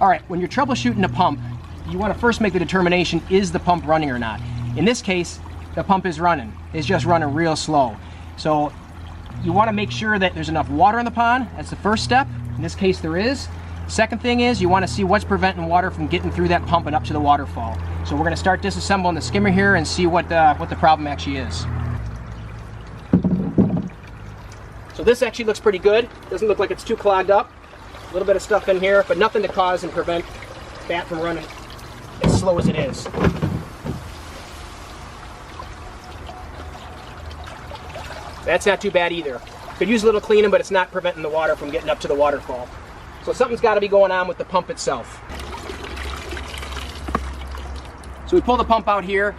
All right, when you're troubleshooting a pump, you want to first make the determination, is the pump running or not? In this case, the pump is running. It's just running real slow. So you want to make sure that there's enough water in the pond. That's the first step. In this case, there is. Second thing is you want to see what's preventing water from getting through that pump and up to the waterfall. So we're going to start disassembling the skimmer here and see what the problem actually is. So this actually looks pretty good. Doesn't look like it's too clogged up. A little bit of stuff in here, but nothing to cause and prevent that from running as slow as it is. That's not too bad either. Could use a little cleaning, but it's not preventing the water from getting up to the waterfall. So something's got to be going on with the pump itself. So we pull the pump out here.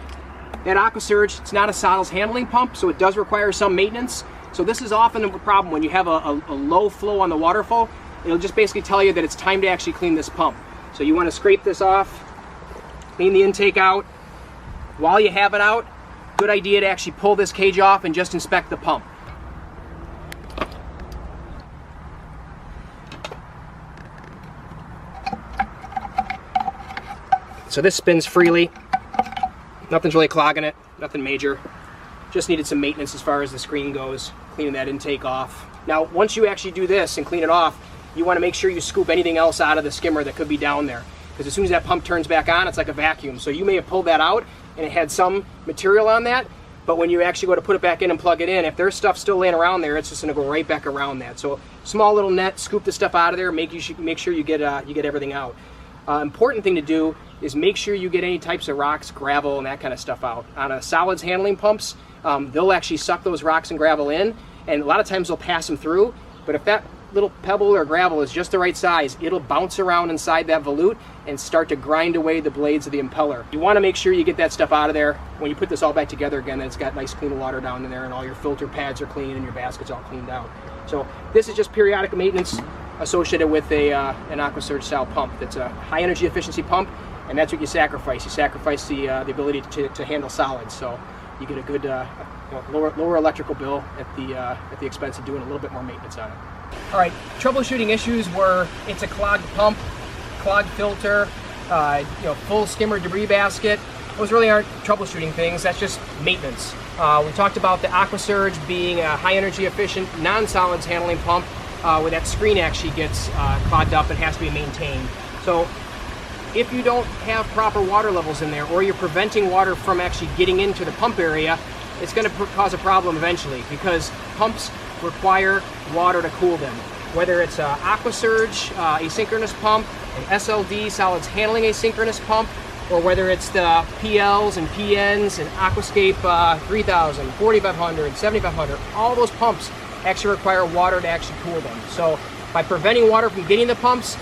That Aquasurge, it's not a solids handling pump, so it does require some maintenance. So this is often a problem when you have a low flow on the waterfall. It'll just basically tell you that it's time to actually clean this pump. So you want to scrape this off, clean the intake out. While you have it out, good idea to actually pull this cage off and just inspect the pump. So this spins freely. Nothing's really clogging it, nothing major. Just needed some maintenance as far as the screen goes, cleaning that intake off. Now, once you actually do this and clean it off, you want to make sure you scoop anything else out of the skimmer that could be down there. Because as soon as that pump turns back on, it's like a vacuum. So you may have pulled that out and it had some material on that, but when you actually go to put it back in and plug it in, if there's stuff still laying around there, it's just going to go right back around that. So small little net, scoop the stuff out of there, make sure you get everything out. Important thing to do is make sure you get any types of rocks, gravel, and that kind of stuff out. On a solids handling pumps, they'll actually suck those rocks and gravel in, and a lot of times they'll pass them through, but if that little pebble or gravel is just the right size, it'll bounce around inside that volute and start to grind away the blades of the impeller. You want to make sure you get that stuff out of there. When you put this all back together again, that it's got nice clean water down in there and all your filter pads are clean and your basket's all cleaned out. So this is just periodic maintenance associated with an Aquasurge style pump. That's a high energy efficiency pump, and that's what you sacrifice. You sacrifice the ability to handle solids. So you get a good lower electrical bill at the expense of doing a little bit more maintenance on it. All right, troubleshooting issues where it's a clogged pump, clogged filter, full skimmer debris basket. Those really aren't troubleshooting things. That's just maintenance. We talked about the Aquasurge being a high energy efficient, non-solids handling pump where that screen actually gets clogged up and has to be maintained. So if you don't have proper water levels in there, or you're preventing water from actually getting into the pump area, it's going to cause a problem eventually, because pumps require water to cool them. Whether it's an Aquasurge asynchronous pump, an SLD solids handling asynchronous pump, or whether it's the PLs and PNs and Aquascape 3000, 4500, 7500, all those pumps actually require water to actually cool them. So by preventing water from getting the pumps,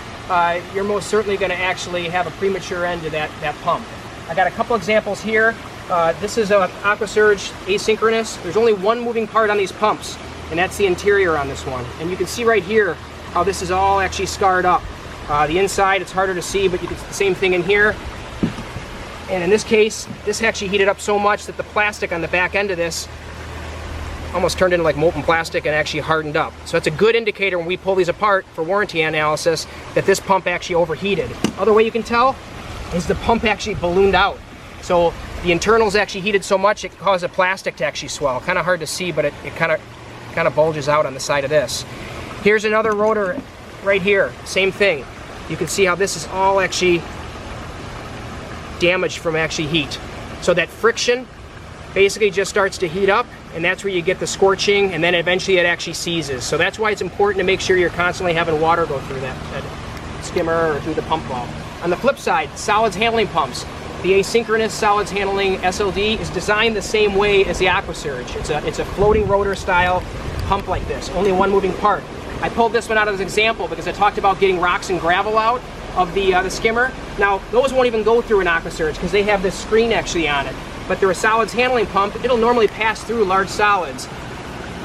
you're most certainly going to actually have a premature end to that pump. I got a couple examples here. This is an Aquasurge asynchronous. There's only one moving part on these pumps, and that's the interior on this one. And you can see right here how this is all actually scarred up. The inside, it's harder to see, but you can see the same thing in here. And in this case, this actually heated up so much that the plastic on the back end of this almost turned into like molten plastic and actually hardened up. So that's a good indicator when we pull these apart for warranty analysis that this pump actually overheated. Other way you can tell is the pump actually ballooned out. So the internals actually heated so much it caused the plastic to actually swell. Kind of hard to see, but it kind of bulges out on the side of this. Here's another rotor right here, same thing. You can see how this is all actually damaged from actually heat. So that friction basically just starts to heat up, and that's where you get the scorching, and then eventually it actually seizes. So that's why it's important to make sure you're constantly having water go through that skimmer or through the pump valve. On the flip side, solids handling pumps. The asynchronous solids handling SLD is designed the same way as the Aquasurge. It's a floating rotor style pump like this, only one moving part. I pulled this one out as an example because I talked about getting rocks and gravel out of the skimmer. Now, those won't even go through an Aquasurge because they have this screen actually on it. But they're a solids handling pump. It'll normally pass through large solids.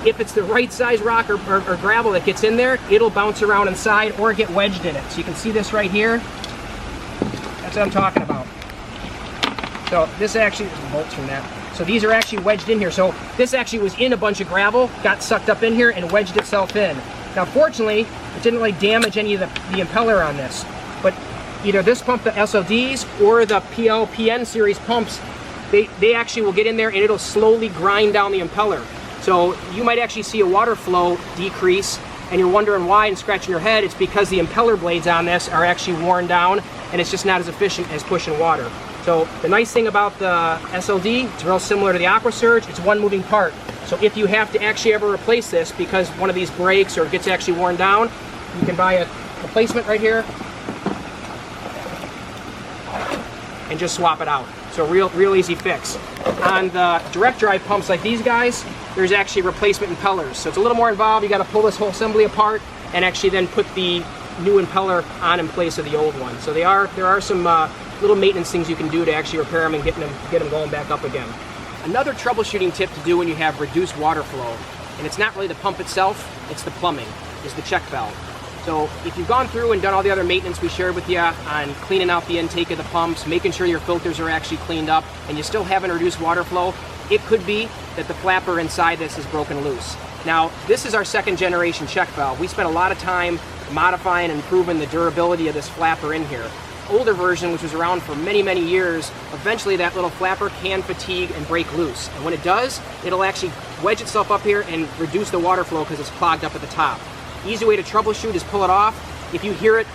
If it's the right size rock or gravel that gets in there, it'll bounce around inside or get wedged in it. So you can see this right here. That's what I'm talking about. So this actually, there's bolts from that. So these are actually wedged in here. So this actually was in a bunch of gravel, got sucked up in here and wedged itself in. Now fortunately, it didn't really damage any of the impeller on this. But either this pump, the SLDs, or the PN series pumps, they actually will get in there and it'll slowly grind down the impeller. So you might actually see a water flow decrease and you're wondering why and scratching your head. It's because the impeller blades on this are actually worn down and it's just not as efficient as pushing water. So the nice thing about the SLD, it's real similar to the Aquasurge, it's one moving part. So if you have to actually ever replace this because one of these breaks or gets actually worn down, you can buy a replacement right here and just swap it out. So real easy fix. On the direct drive pumps like these guys, there's actually replacement impellers. So it's a little more involved. You got to pull this whole assembly apart and actually then put the new impeller on in place of the old one. So there are some little maintenance things you can do to actually repair them and get them going back up again. Another troubleshooting tip to do when you have reduced water flow, and it's not really the pump itself, it's the plumbing, is the check valve. So if you've gone through and done all the other maintenance we shared with you on cleaning out the intake of the pumps, making sure your filters are actually cleaned up, and you still haven't reduced water flow, it could be that the flapper inside this is broken loose. Now, this is our second generation check valve. We spent a lot of time modifying and improving the durability of this flapper in here. Older version, which was around for many years, eventually that little flapper can fatigue and break loose. And when it does, it'll actually wedge itself up here and reduce the water flow because it's clogged up at the top. Easy way to troubleshoot is pull it off. If you hear it,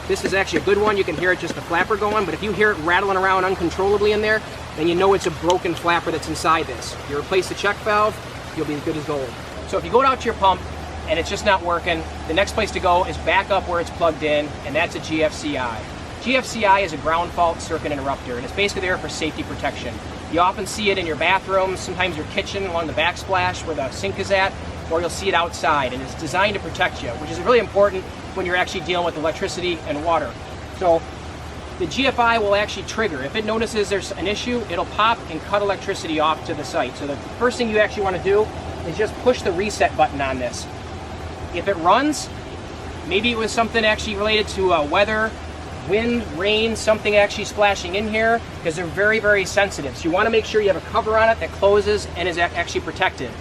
this is actually a good one, you can hear it just the flapper going, but if you hear it rattling around uncontrollably in there, then you know it's a broken flapper that's inside this. If you replace the check valve, you'll be as good as gold. So if you go out to your pump and it's just not working, the next place to go is back up where it's plugged in, and that's a GFCI. GFCI is a ground fault circuit interrupter, and it's basically there for safety protection. You often see it in your bathroom, sometimes your kitchen along the backsplash where the sink is at, or you'll see it outside, and it's designed to protect you, which is really important when you're actually dealing with electricity and water. So the GFI will actually trigger. If it notices there's an issue, it'll pop and cut electricity off to the site. So the first thing you actually want to do is just push the reset button on this. If it runs, maybe it was something actually related to weather, wind, rain, something actually splashing in here, because they're very sensitive. So you want to make sure you have a cover on it that closes and is actually protected.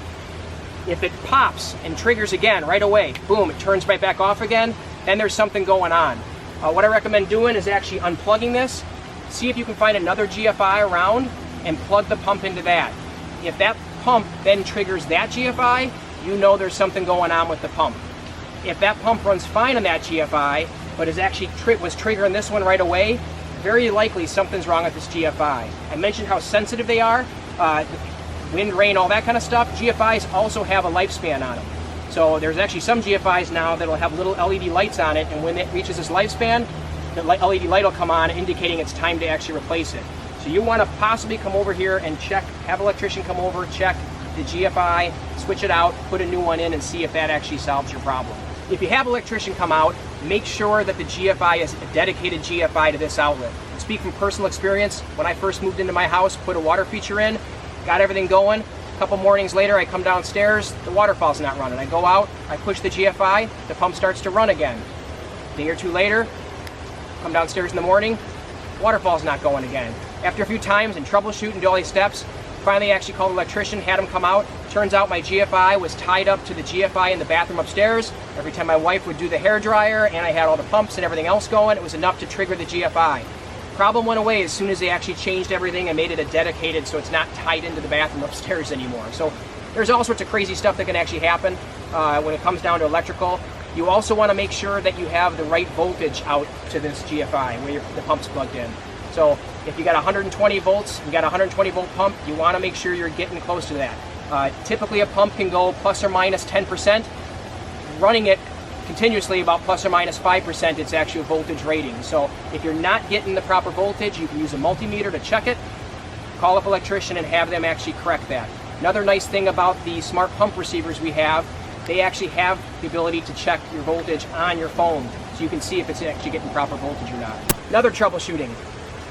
If it pops and triggers again right away, boom, it turns right back off again, then there's something going on. What I recommend doing is actually unplugging this, see if you can find another GFI around, and plug the pump into that. If that pump then triggers that GFI, you know there's something going on with the pump. If that pump runs fine on that GFI, but is actually was triggering this one right away, very likely something's wrong with this GFI. I mentioned how sensitive they are, wind, rain, all that kind of stuff. GFIs also have a lifespan on them. So there's actually some GFIs now that'll have little LED lights on it, and when it reaches this lifespan, the LED light will come on indicating it's time to actually replace it. So you want to possibly come over here and check, have an electrician come over, check the GFI, switch it out, put a new one in, and see if that actually solves your problem. If you have an electrician come out, make sure that the GFI is a dedicated GFI to this outlet. I speak from personal experience. When I first moved into my house, put a water feature in, got everything going. A couple mornings later, I come downstairs, the waterfall's not running. I go out, I push the GFI, the pump starts to run again. A day or two later, come downstairs in the morning, waterfall's not going again. After a few times and troubleshoot and do all these steps, finally actually called an electrician, had him come out. Turns out my GFI was tied up to the GFI in the bathroom upstairs. Every time my wife would do the hair dryer and I had all the pumps and everything else going, it was enough to trigger the GFI. Problem went away as soon as they actually changed everything and made it a dedicated, so it's not tied into the bathroom upstairs anymore. So there's all sorts of crazy stuff that can actually happen when it comes down to electrical. You also want to make sure that you have the right voltage out to this GFI where the pump's plugged in. So if you got 120 volts, you got a 120 volt pump, you want to make sure you're getting close to that. Typically a pump can go plus or minus 10%. Running it continuously about plus or minus 5%, it's actually a voltage rating. So if you're not getting the proper voltage, you can use a multimeter to check it, call up an electrician and have them actually correct that. Another nice thing about the smart pump receivers we have, they actually have the ability to check your voltage on your phone, so you can see if it's actually getting proper voltage or not. Another troubleshooting,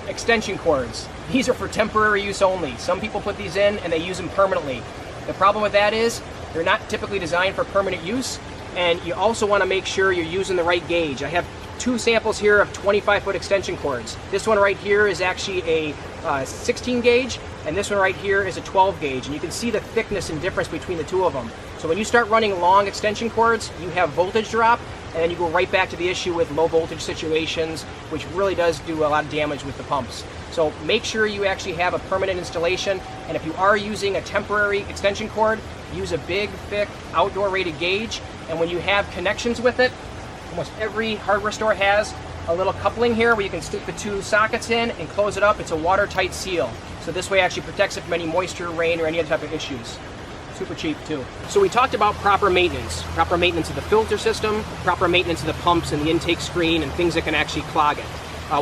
extension cords. These are for temporary use only. Some people put these in and they use them permanently. The problem with that is they're not typically designed for permanent use, and you also want to make sure you're using the right gauge. I have two samples here of 25-foot extension cords. This one right here is actually a 16 gauge, and this one right here is a 12 gauge, and you can see the thickness and difference between the two of them. So when you start running long extension cords, you have voltage drop, and then you go right back to the issue with low voltage situations, which really does do a lot of damage with the pumps. So make sure you actually have a permanent installation, and if you are using a temporary extension cord, use a big, thick, outdoor rated gauge, and when you have connections with it, almost every hardware store has a little coupling here where you can stick the two sockets in and close it up. It's a watertight seal. So this way actually protects it from any moisture, rain, or any other type of issues. Super cheap too. So we talked about proper maintenance of the filter system, proper maintenance of the pumps and the intake screen and things that can actually clog it.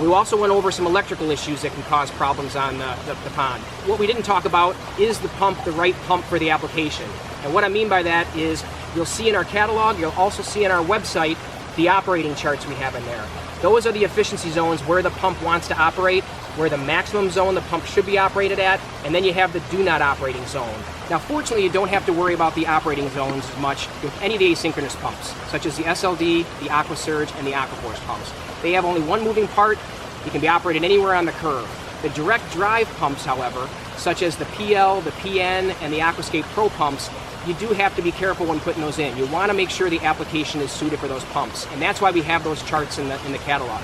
We also went over some electrical issues that can cause problems on the pond. What we didn't talk about is the pump the right pump for the application. And what I mean by that is you'll see in our catalog, you'll also see on our website the operating charts we have in there. Those are the efficiency zones where the pump wants to operate, where the maximum zone the pump should be operated at, and then you have the do not operating zone. Now fortunately you don't have to worry about the operating zones as much with any of the asynchronous pumps, such as the SLD, the AquaSurge, and the AquaForce pumps. They have only one moving part. You can be operated anywhere on the curve. The direct drive pumps, however, such as the PL, the PN, and the Aquascape Pro pumps, you do have to be careful when putting those in. You want to make sure the application is suited for those pumps, and that's why we have those charts in the catalog.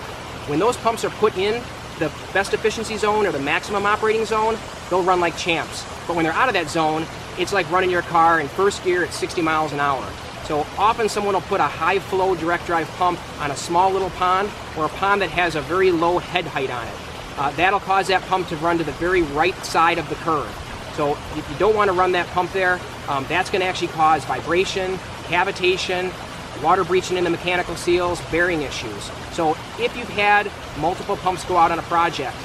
When those pumps are put in the best efficiency zone or the maximum operating zone, they'll run like champs. But when they're out of that zone, it's like running your car in first gear at 60 miles an hour. So often someone will put a high flow direct drive pump on a small little pond or a pond that has a very low head height on it. That'll cause that pump to run to the very right side of the curve. So if you don't want to run that pump there, that's going to actually cause vibration, cavitation, water breaching in the mechanical seals, bearing issues. So if you've had multiple pumps go out on a project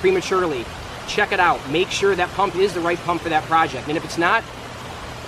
prematurely, check it out. Make sure that pump is the right pump for that project. And if it's not,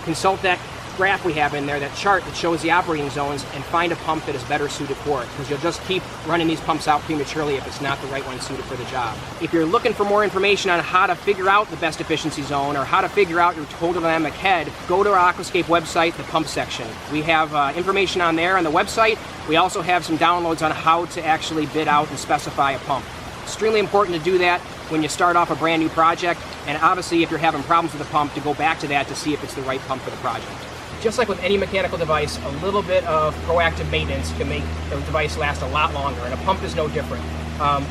consult that graph we have in there, that chart that shows the operating zones, and find a pump that is better suited for it, because you'll just keep running these pumps out prematurely if it's not the right one suited for the job. If you're looking for more information on how to figure out the best efficiency zone or how to figure out your total dynamic head, go to our Aquascape website, the pump section. We have information on there on the website. We also have some downloads on how to actually bid out and specify a pump. Extremely important to do that when you start off a brand new project, and obviously if you're having problems with the pump, to go back to that to see if it's the right pump for the project. Just like with any mechanical device, a little bit of proactive maintenance can make the device last a lot longer, and a pump is no different.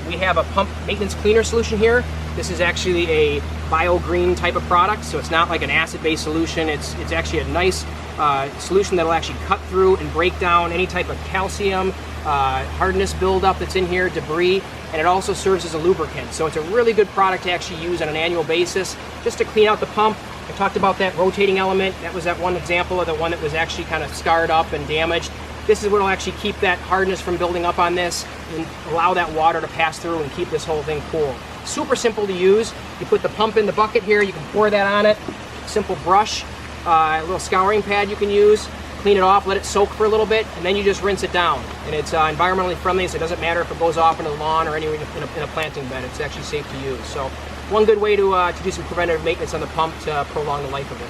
We have a pump maintenance cleaner solution here. This is actually a bio-green type of product, so it's not like an acid-based solution. It's actually a nice solution that will actually cut through and break down any type of calcium, hardness buildup that's in here, debris, and it also serves as a lubricant. So it's a really good product to actually use on an annual basis just to clean out the pump. I talked about that rotating element. That was that one example of the one that was actually kind of scarred up and damaged. This is what will actually keep that hardness from building up on this and allow that water to pass through and keep this whole thing cool. Super simple to use. You put the pump in the bucket here, you can pour that on it. Simple brush, a little scouring pad you can use. Clean it off, let it soak for a little bit, and then you just rinse it down. And it's environmentally friendly, so it doesn't matter if it goes off into the lawn or anywhere in a planting bed. It's actually safe to use. So one good way to do some preventative maintenance on the pump to prolong the life of it.